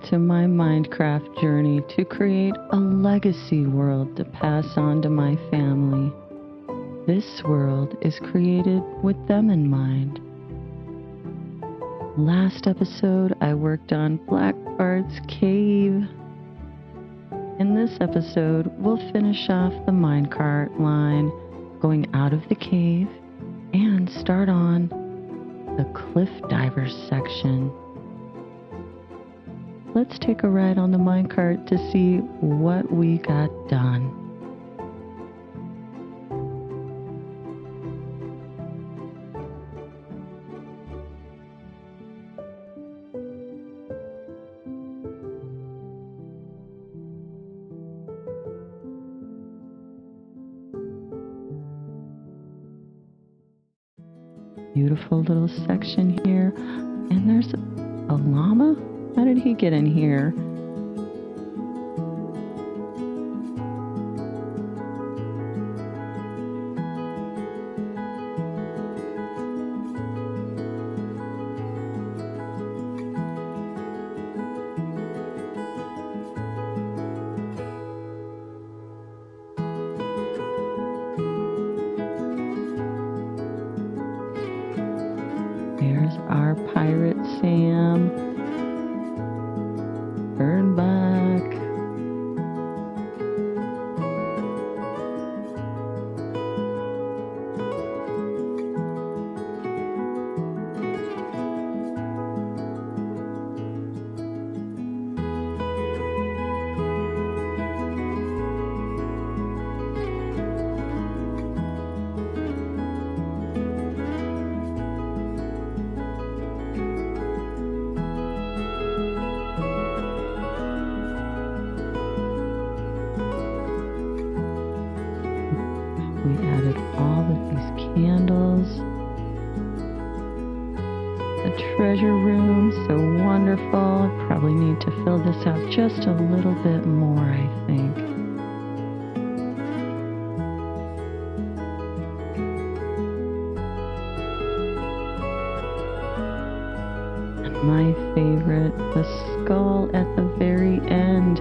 to my Minecraft journey to create a legacy world to pass on to my family. This world is created with them in mind. Last episode, I worked on Black Bart's cave. In this episode, we'll finish off the minecart line, going out of the cave, and start on the cliff divers section. Let's take a ride on the minecart to see what we got done. Beautiful little section here. And there's a llama? How did he get in here? There's our pirate Sam. Turn back. We added all of these candles. The treasure room, so wonderful. I probably need to fill this out just a little bit more, I think. And my favorite, the skull at the very end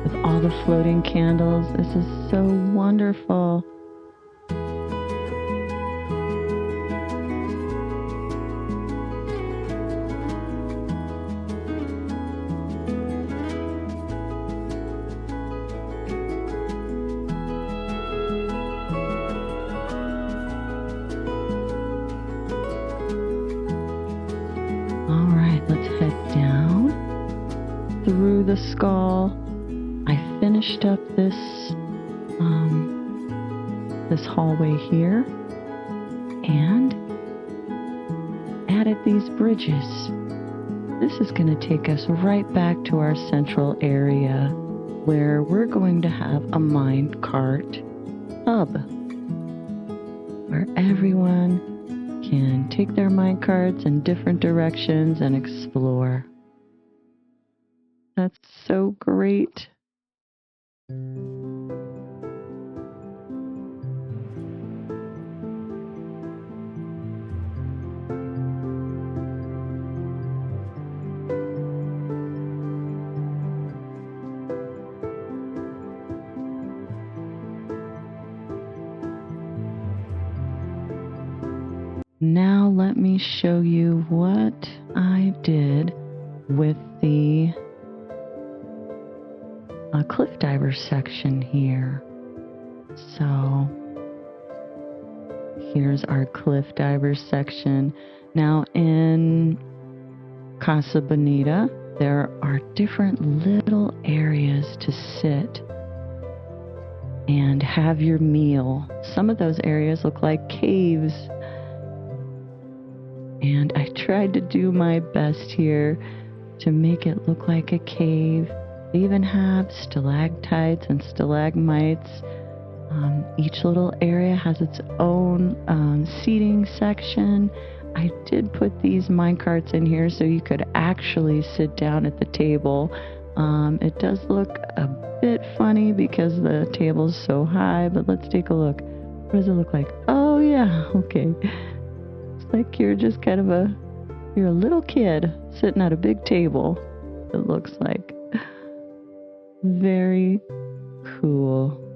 with all the floating candles. This is so wonderful. Alright, let's head down through the skull. I finished up this this hallway here and added these bridges. This is going to take us right back to our central area where we're going to have a minecart hub where everyone can take their minecarts in different directions and explore. That's so great. Now let me show you what I did with the cliff diver section here. So here's our cliff diver section. Now in Casa Bonita, there are different little areas to sit and have your meal. Some of those areas look like caves. And I tried to do my best here to make it look like a cave. They even have stalactites and stalagmites. Each little area has its own seating section. I did put these minecarts in here so you could actually sit down at the table. It does look a bit funny because the table's so high, but let's take a look. What does it look like? Oh yeah, okay. It's like you're just kind of you're a little kid sitting at a big table. it looks like. Very cool.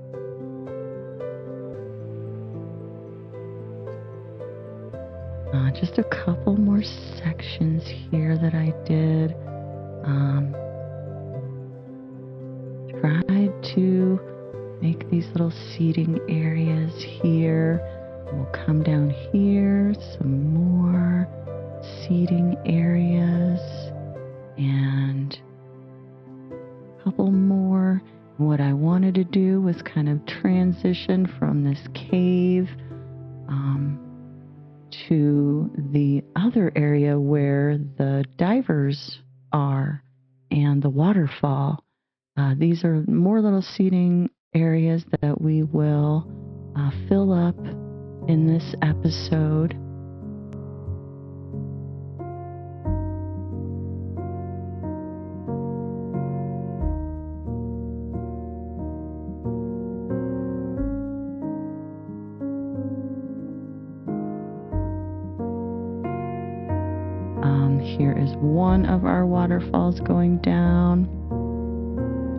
Just a couple more sections here that I did. Tried to make these little seating areas here. We'll come down here, some more seating areas, and a couple more. What I wanted to do was kind of transition from this cave to the other area where the divers are and the waterfall. These are more little seating areas that we will fill up in this episode. Here is one of our waterfalls going down.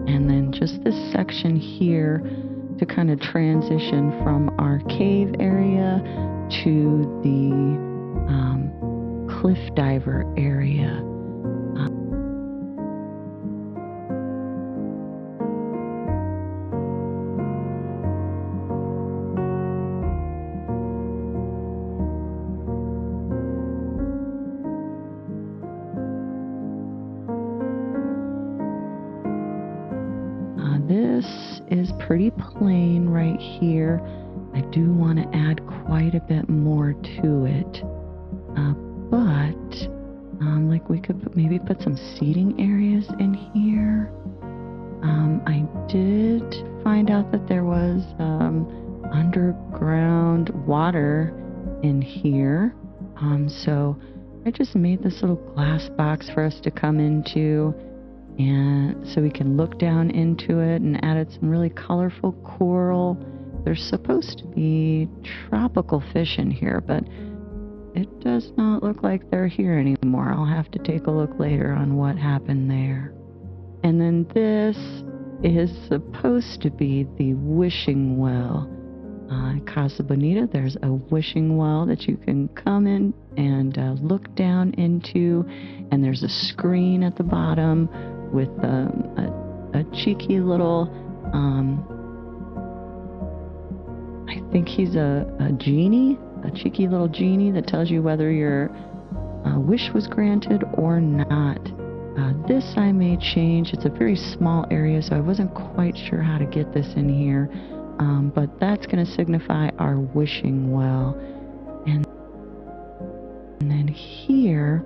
And then just this section here to kind of transition from our cave area to the cliff diver area. This is pretty plain right here. I do want to add quite a bit more to it. But like we could maybe put some seating areas in here. I did find out that there was underground water in here. So I just made this little glass box for us to come into, and so we can look down into it, and added some really colorful coral. There's supposed to be tropical fish in here, but it does not look like they're here anymore. I'll have to take a look later on what happened there. And then this is supposed to be the wishing well. Casa Bonita, there's a wishing well that you can come in and look down into, and there's a screen at the bottom with a cheeky little, I think he's a genie, a cheeky little genie that tells you whether your wish was granted or not. This I may change. It's a very small area, so I wasn't quite sure how to get this in here. But that's going to signify our wishing well. And then here,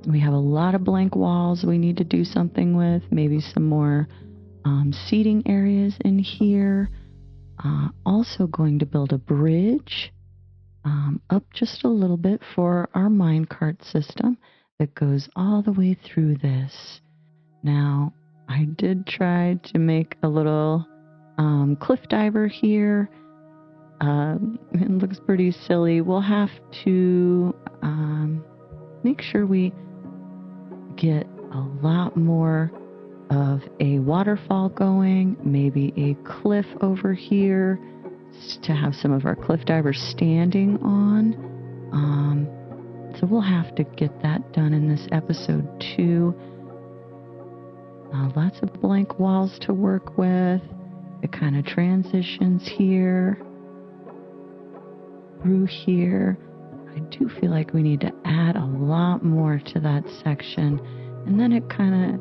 we have a lot of blank walls we need to do something with. Maybe some more seating areas in here. Also going to build a bridge up just a little bit for our minecart system that goes all the way through this. Now, I did try to make a little cliff diver here. It looks pretty silly. We'll have to make sure we get a lot more of a waterfall going, maybe a cliff over here to have some of our cliff divers standing on. So we'll have to get that done in this episode too. Lots of blank walls to work with. It kind of transitions here, through here. I do feel like we need to add a lot more to that section. And then it kind of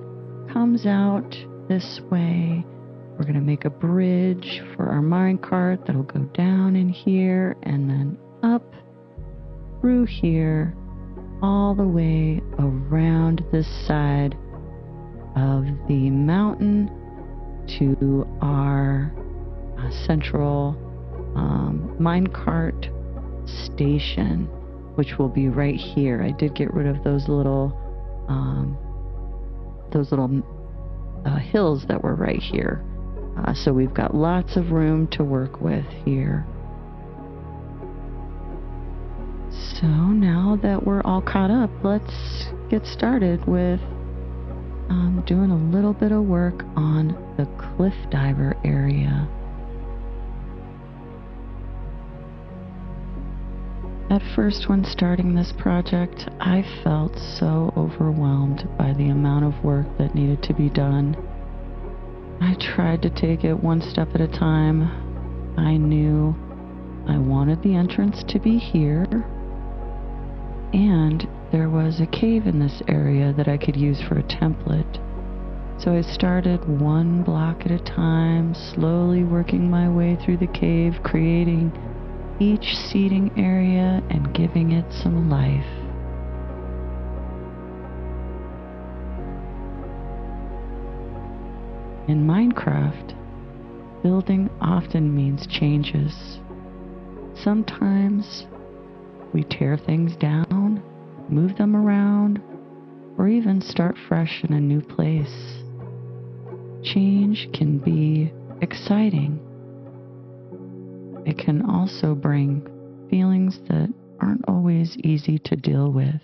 comes out this way. We're going to make a bridge for our minecart that'll go down in here and then up through here, all the way around this side of the mountain to our central minecart station, which will be right here. I did get rid of those little hills that were right here. So we've got lots of room to work with here. So now that we're all caught up, let's get started with doing a little bit of work on the cliff diver area. At first, when starting this project, I felt so overwhelmed by the amount of work that needed to be done. I tried to take it one step at a time. I knew I wanted the entrance to be here, and there was a cave in this area that I could use for a template. So I started one block at a time, slowly working my way through the cave, creating each seating area and giving it some life. In Minecraft, building often means changes. Sometimes we tear things down, move them around, or even start fresh in a new place. Change can be exciting. It can also bring feelings that aren't always easy to deal with.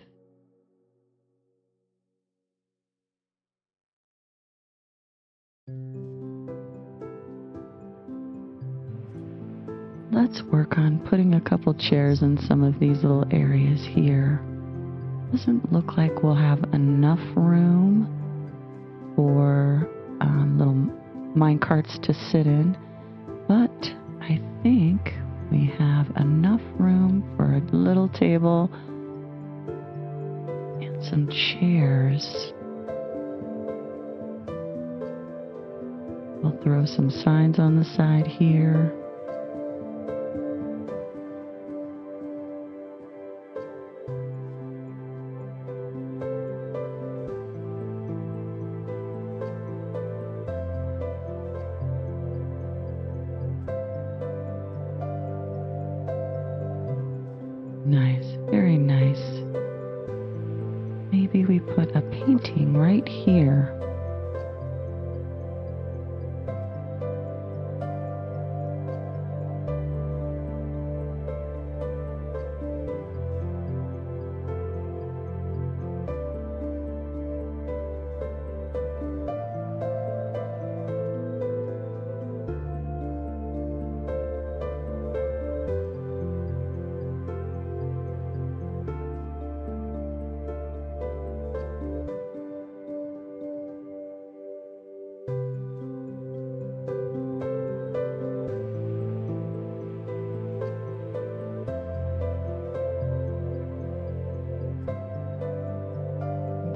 Let's work on putting a couple chairs in some of these little areas here. Doesn't look like we'll have enough room for little minecarts to sit in, but I think we have enough room for a little table and some chairs. We'll throw some signs on the side here. Nice, very nice. Maybe we put a painting right here.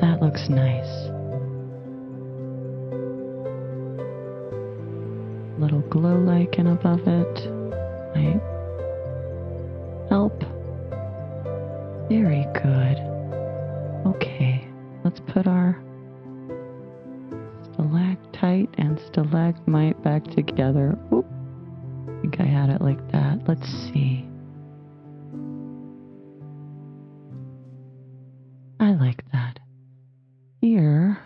That looks nice. Little glow lichen above it might help. Very good. Okay, let's put our stalactite and stalagmite back together. Oop, I think I had it like that. Let's see. I like that. Here,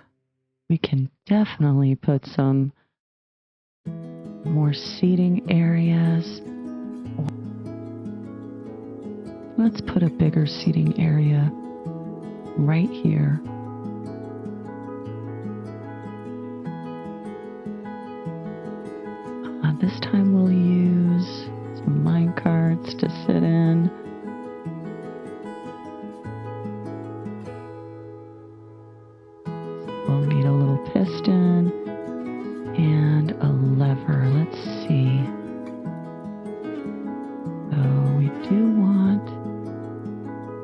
we can definitely put some more seating areas. Let's put a bigger seating area right here. This time we'll use some minecarts to sit in. We'll need a little piston and a lever. Let's see. So we do want,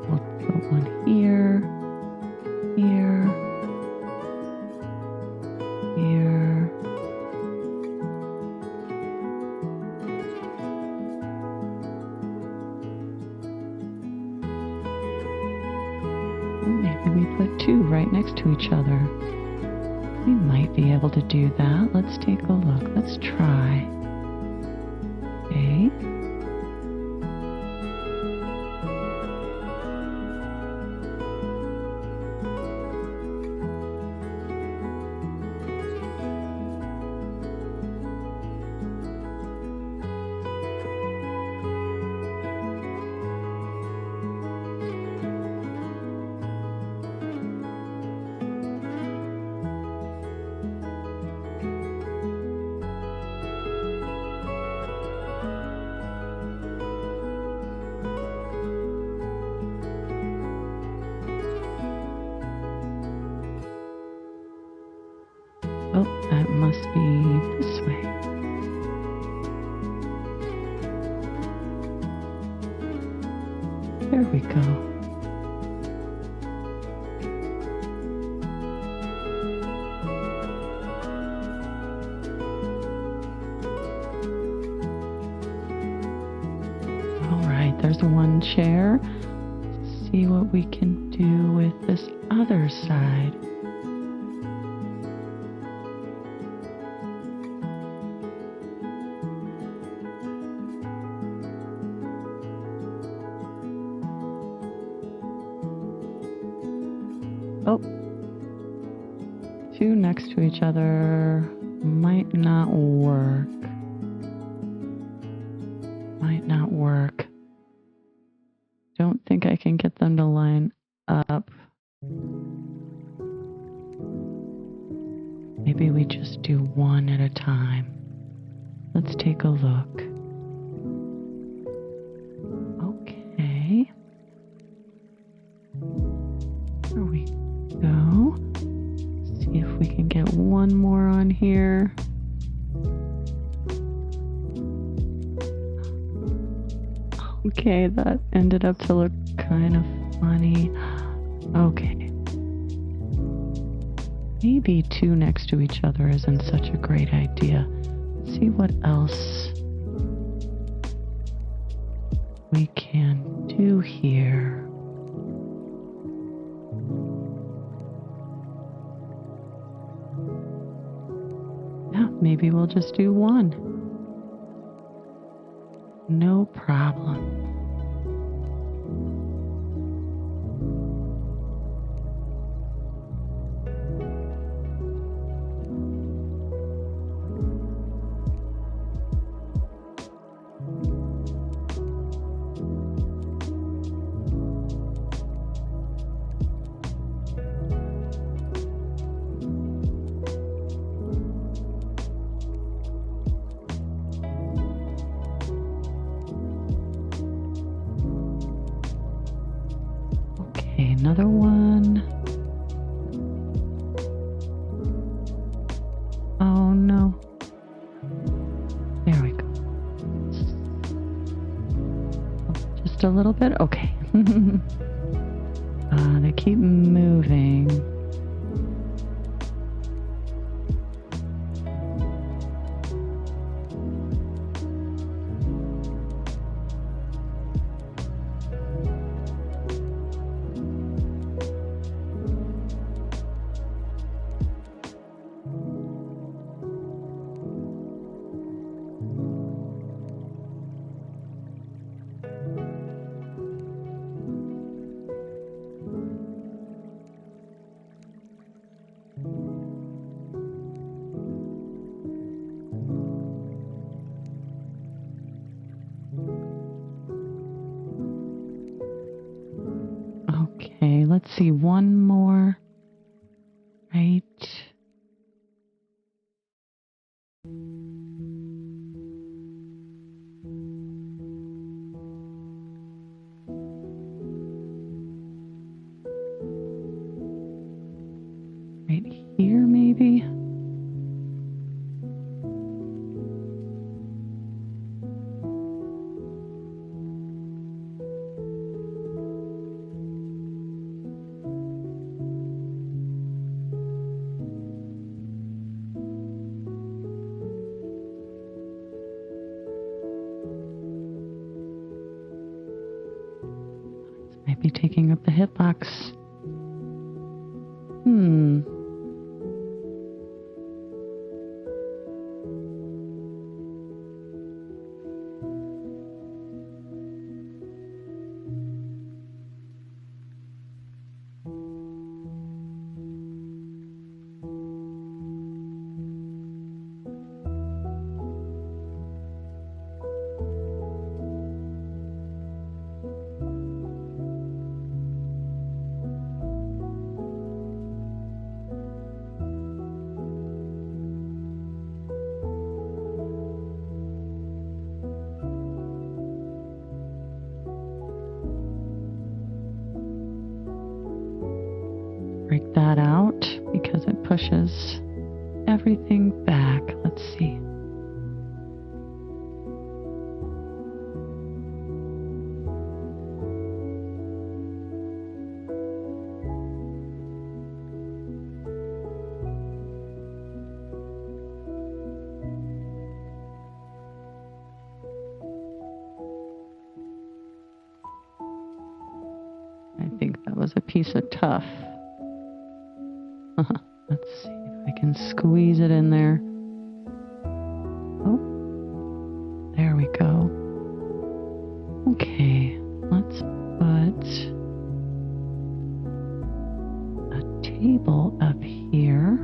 we'll put one here, here, here. Well, maybe we put two right next to each other. We might be able to do that. Let's take a look. Let's try. Okay. That must be this way. There we go. There's one chair. Let's see what we can do with this other side. Oh, two next to each other might not work. Might not work. Don't think I can get them to line up. Maybe we just do one at a time. Let's take a look. Okay. There we go. See if we can get one more on here. Okay, that ended up to look kind of funny. Okay. Maybe two next to each other isn't such a great idea. Let's see what else we can do here. Yeah, maybe we'll just do one. No problem. Another one. Oh no. There we go. Just a little bit? Okay. They keep moving. Okay, let's see, one more. Right. Right here, maybe? Might be taking up the hitbox. Break that out because it pushes everything back. Let's see. I think that was a piece of tough. Let's see if I can squeeze it in there. Oh, there we go. Okay, let's put a table up here.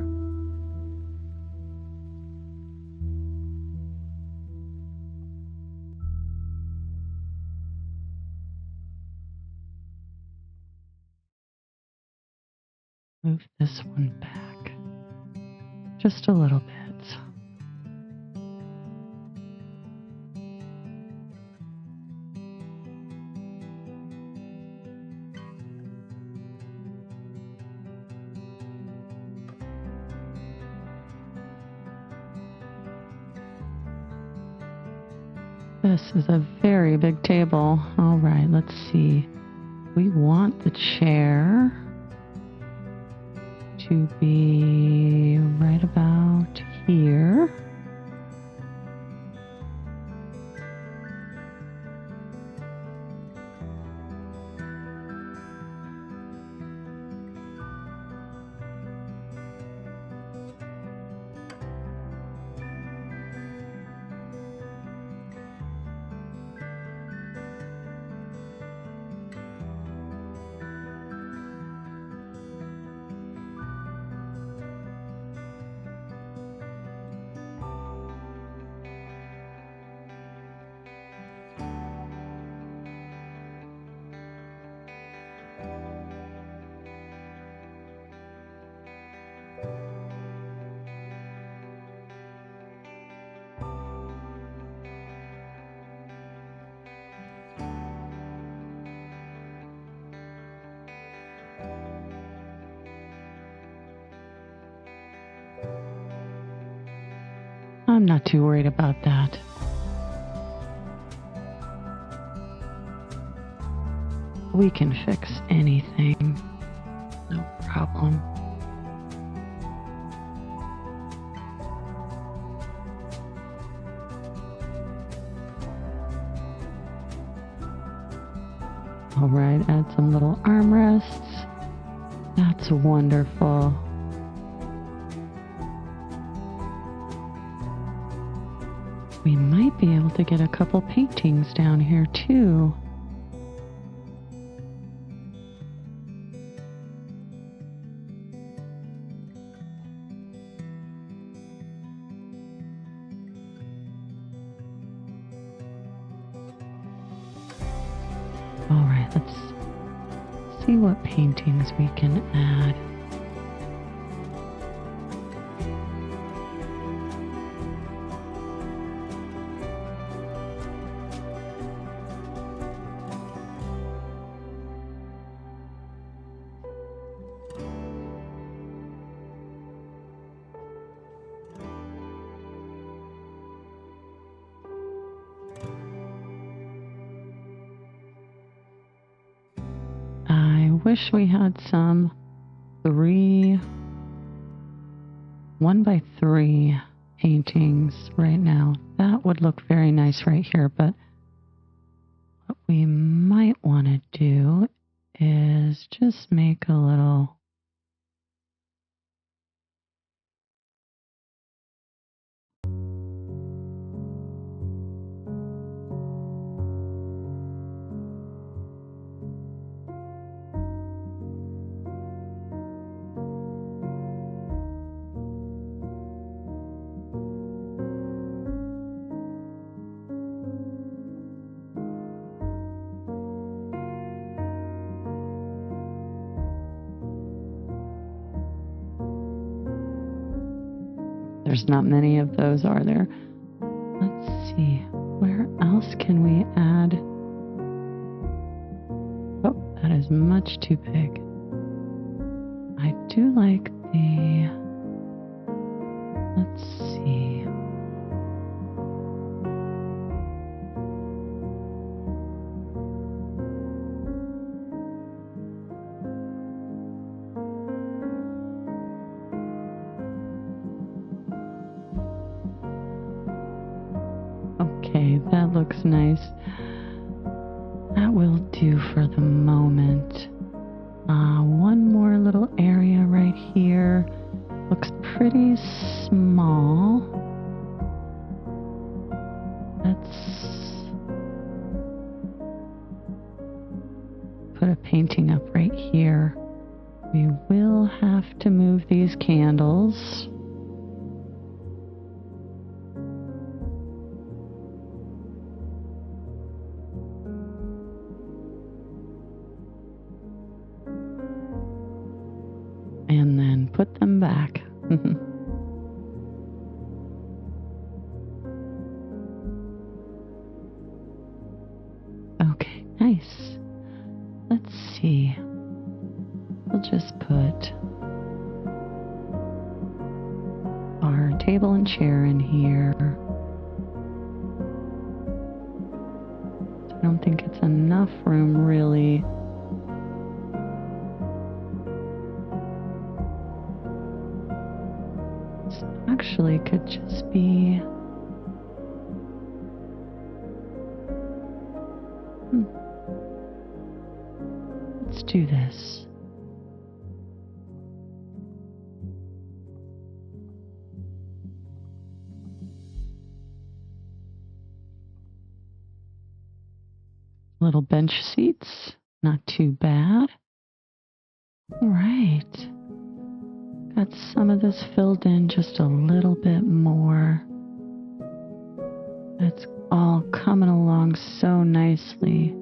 Move this one back just a little bit. This is a very big table. All right, let's see. We want the chair to be right about here. I'm not too worried about that. We can fix anything. No problem. All right, add some little armrests. That's wonderful. We might be able to get a couple paintings down here too. All right, let's see what paintings we can add. I wish we had some 1x3 paintings right now. That would look very nice right here, but what we might want to do is just make a little there's not many of those, are there? Let's see. Where else can we add? Oh, that is much too big. I do like the Let's see. Okay, that looks nice. That will do for the moment. One more little area right here. Looks pretty small. Let's put a painting up right here. We will have to move these candles. And then put them back. Okay, nice. Let's see. We'll just put our table and chair in here. I don't think it's enough room, really. This actually could just be... Let's do this. Little bench seats, not too bad. All right. Got some of this filled in just a little bit more. That's all coming along so nicely.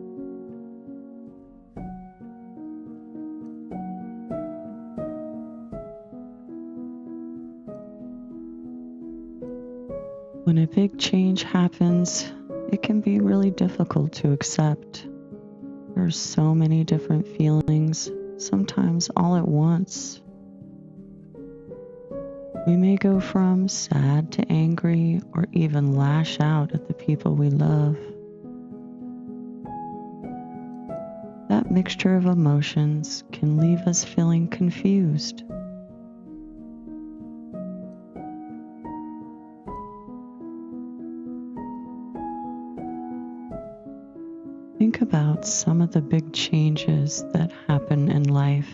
When a big change happens, it can be really difficult to accept. There's so many different feelings, sometimes all at once. We may go from sad to angry or even lash out at the people we love. That mixture of emotions can leave us feeling confused. Think about some of the big changes that happen in life.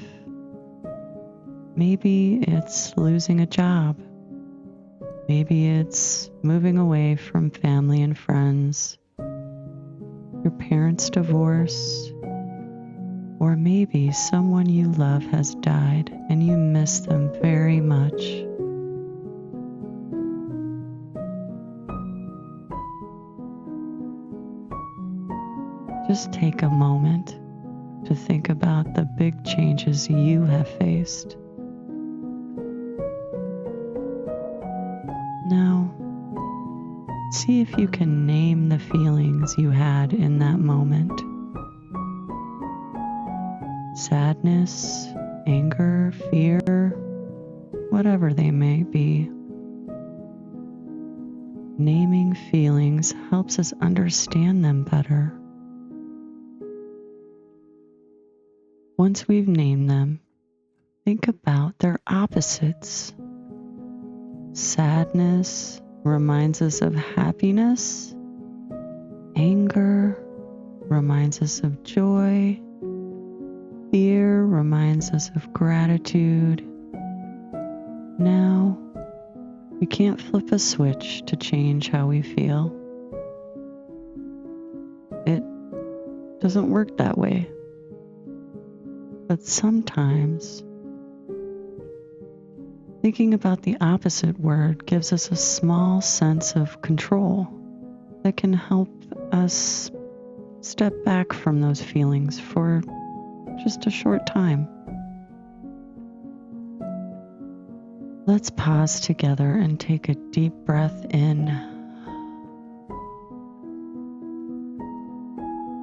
Maybe it's losing a job. Maybe it's moving away from family and friends. Your parents' divorce. Or maybe someone you love has died and you miss them very much. Just take a moment to think about the big changes you have faced. Now, see if you can name the feelings you had in that moment. Sadness, anger, fear, whatever they may be. Naming feelings helps us understand them better. Once we've named them, think about their opposites. Sadness reminds us of happiness. Anger reminds us of joy. Fear reminds us of gratitude. Now, we can't flip a switch to change how we feel. It doesn't work that way. But sometimes, thinking about the opposite word gives us a small sense of control that can help us step back from those feelings for just a short time. Let's pause together and take a deep breath in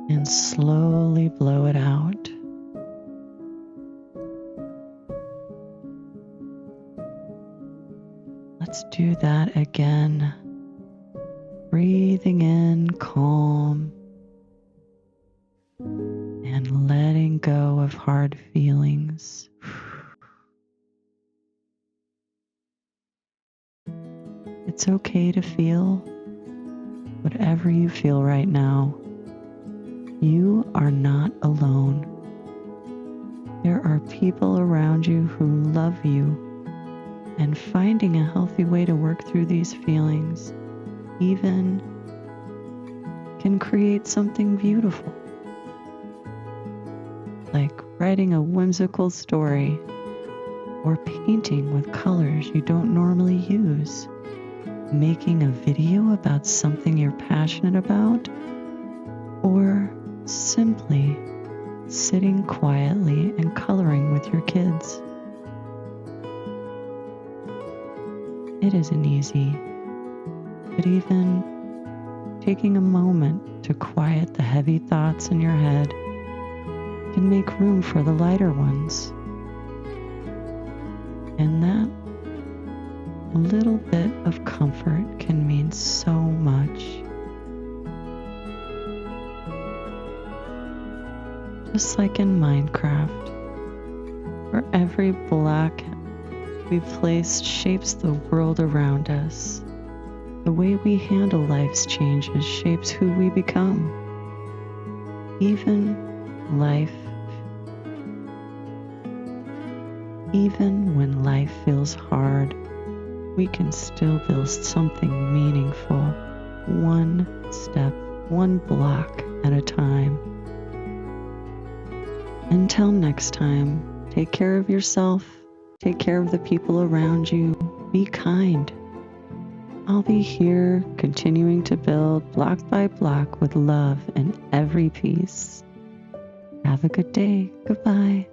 and slowly blow it out. Let's Let's do that again. Breathing in calm and letting go of hard feelings. It's okay to feel whatever you feel right now. You are not alone. There are people around you who love you, and finding a healthy way to work through these feelings even can create something beautiful, like writing a whimsical story or painting with colors you don't normally use, making a video about something you're passionate about, or simply sitting quietly and coloring with your kids. It isn't easy, but even taking a moment to quiet the heavy thoughts in your head can make room for the lighter ones. And that little bit of comfort can mean so much. Just like in Minecraft, where every block we place shapes the world around us. The way we handle life's changes shapes who we become. Even when life feels hard, we can still build something meaningful, one step, one block at a time. Until next time, take care of yourself, take care of the people around you, be kind. I'll be here continuing to build block by block with love in every piece. Have a good day. Goodbye.